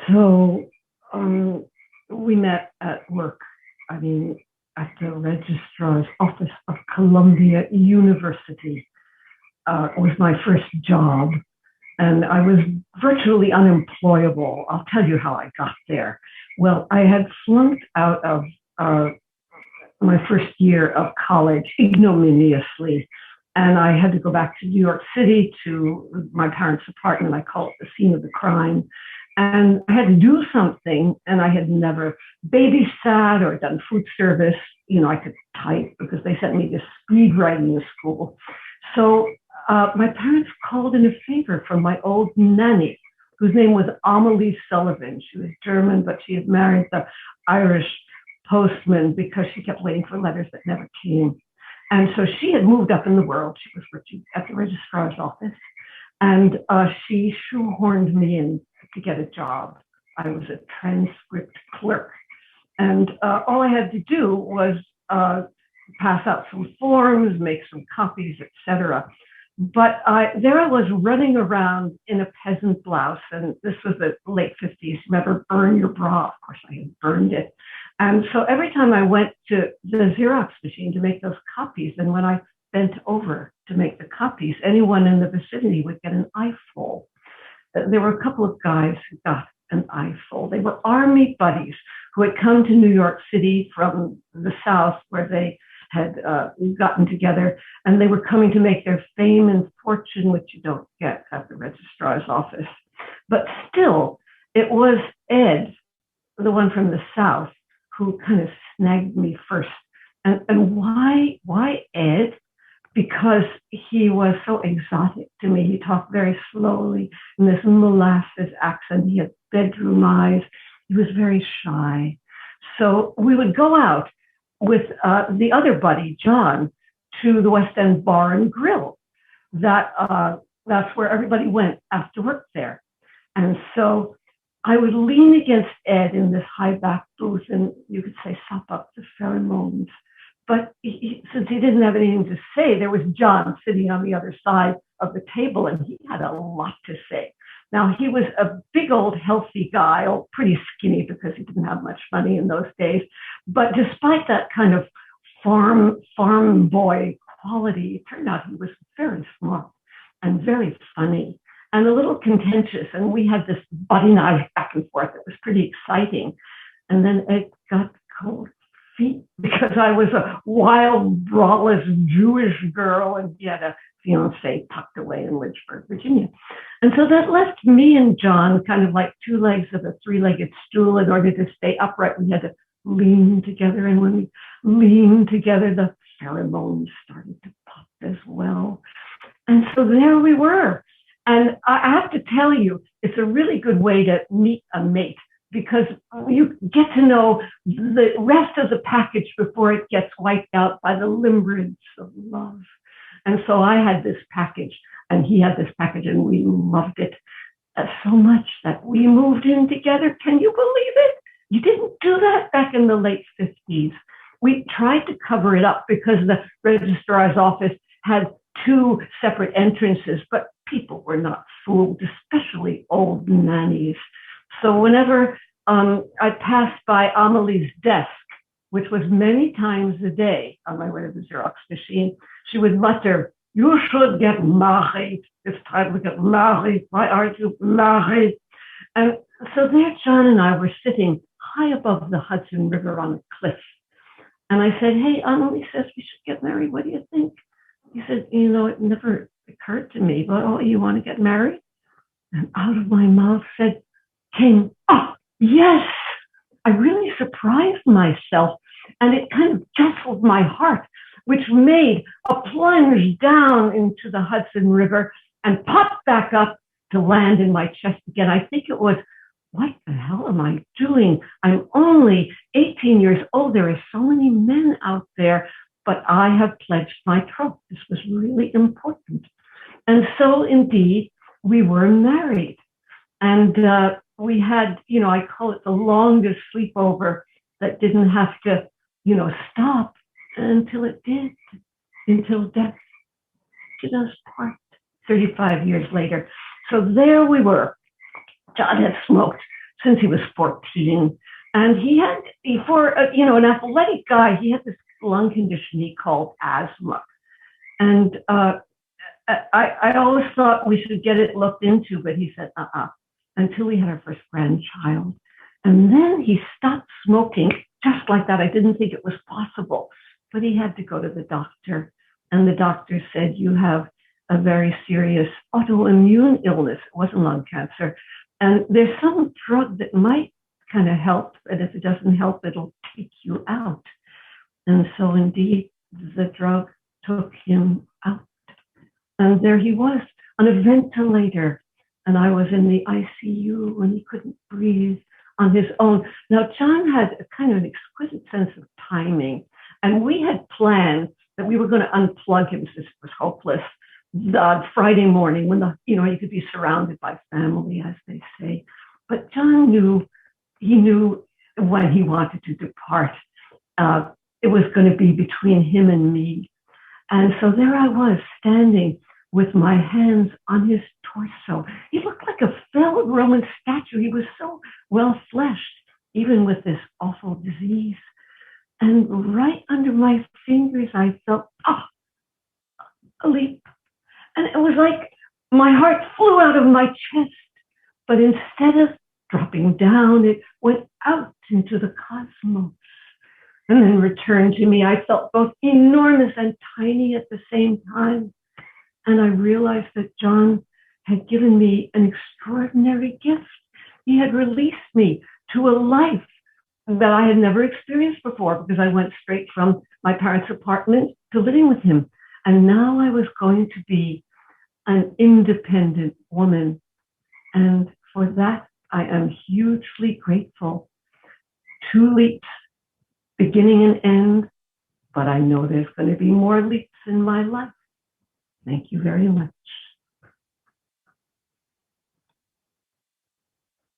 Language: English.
So we met at work, I mean, at the registrar's office of Columbia University. It was my first job, and I was virtually unemployable. I'll tell you how I got there. Well, I had flunked out of uh, my first year of college ignominiously, and I had to go back to New York City to my parents' apartment. I call it the scene of the crime. And I had to do something, and I had never babysat or done food service. I could type because they sent me to speed writing school. So my parents called in a favor from my old nanny, whose name was Amelie Sullivan. She was German, but she had married the Irish postman because she kept waiting for letters that never came. And so she had moved up in the world. She was working at the registrar's office, and she shoehorned me in to get a job. I was a transcript clerk, and all I had to do was pass out some forms, make some copies, etc. But there I was running around in a peasant blouse, and this was the late 50s. Remember, burn your bra? Of course, I had burned it. And so every time I went to the Xerox machine to make those copies, and when I bent over to make the copies, anyone in the vicinity would get an eyeful. There were a couple of guys who got an eyeful. They were army buddies who had come to New York City from the South, where they had gotten together, and they were coming to make their fame and fortune, which you don't get at the registrar's office. But still, it was Ed, the one from the South, who kind of snagged me first. And why Ed? Because he was so exotic to me. He talked very slowly in this molasses accent. He had bedroom eyes. He was very shy. So we would go out with the other buddy, John, to the West End Bar and Grill. That's where everybody went after work there. And so I would lean against Ed in this high back booth, and you could say, sop up the pheromones. But since he didn't have anything to say, there was John sitting on the other side of the table, and he had a lot to say. Now, he was a big old healthy guy, pretty skinny because he didn't have much money in those days. But despite that kind of farm boy quality, it turned out he was very smart and very funny and a little contentious. And we had this buddy knife back and forth. It was pretty exciting. And then it got cold feet because I was a wild, braless Jewish girl, and he had a fiance tucked away in Lynchburg, Virginia. And so that left me and John kind of like two legs of a three-legged stool. In order to stay upright, we had to lean together. And when we leaned together, the pheromones started to pop as well. And so there we were. And I have to tell you, it's a really good way to meet a mate, because you get to know the rest of the package before it gets wiped out by the limerence of love. And so I had this package, and he had this package, and we loved it so much that we moved in together. Can you believe it? You didn't do that back in the late 50s. We tried to cover it up because the registrar's office had two separate entrances, but people were not fooled, especially old nannies. So whenever I passed by Amelie's desk, which was many times a day on my way to the Xerox machine, she would mutter, "You should get married. It's time to get married. Why aren't you married?" And so there John and I were sitting high above the Hudson River on a cliff. And I said, "Hey, Amelie says we should get married. What do you think?" He said, "It never occurred to me, but you want to get married?" And out of my mouth came, "Oh, yes." I really surprised myself, and it kind of jostled my heart, which made a plunge down into the Hudson River and popped back up to land in my chest again. I think it was, what the hell am I doing? I'm only 18 years old. There are so many men out there, but I have pledged my troth. This was really important. And so indeed, we were married. And we had, I call it the longest sleepover that didn't have to, stop until it did, until death did us part 35 years later. So there we were. John had smoked since he was 14. And he had, for an athletic guy, he had this lung condition he called asthma. And I always thought we should get it looked into, but he said, until we had our first grandchild. And then he stopped smoking just like that. I didn't think it was possible, but he had to go to the doctor. And the doctor said, you have a very serious autoimmune illness. It wasn't lung cancer. And there's some drug that might kind of help, but if it doesn't help, it'll take you out. And so indeed, the drug took him out. And there he was on a ventilator. And I was in the ICU and he couldn't breathe on his own. Now, John had a kind of an exquisite sense of timing. And we had planned that we were going to unplug him since it was hopeless. The Friday morning when you could be surrounded by family, as they say. But John knew when he wanted to depart. It was going to be between him and me. And so there I was standing with my hands on his torso. He looked like a felled Roman statue. He was so well fleshed, even with this awful disease. And right under my fingers, I felt, a leap. And it was like my heart flew out of my chest, but instead of dropping down, it went out into the cosmos and then returned to me. I felt both enormous and tiny at the same time. And I realized that John had given me an extraordinary gift. He had released me to a life that I had never experienced before, because I went straight from my parents' apartment to living with him. And now I was going to be an independent woman. And for that, I am hugely grateful. 2 leaps, beginning and end, but I know there's going to be more leaps in my life. Thank you very much.